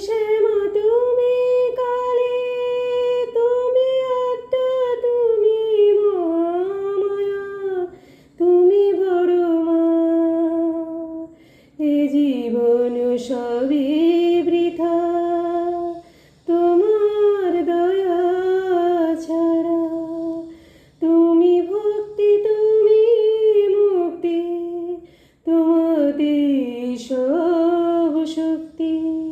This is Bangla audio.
শ্যামা তুমি কালী, তুমি আত্মা, তুমি মহামায়া, তুমি বড় মা। এ জীবন সবই বৃথা তোমার দয়া ছাড়া। তুমি ভক্তি, তুমি মুক্তি, তোমাতে সব শক্তি।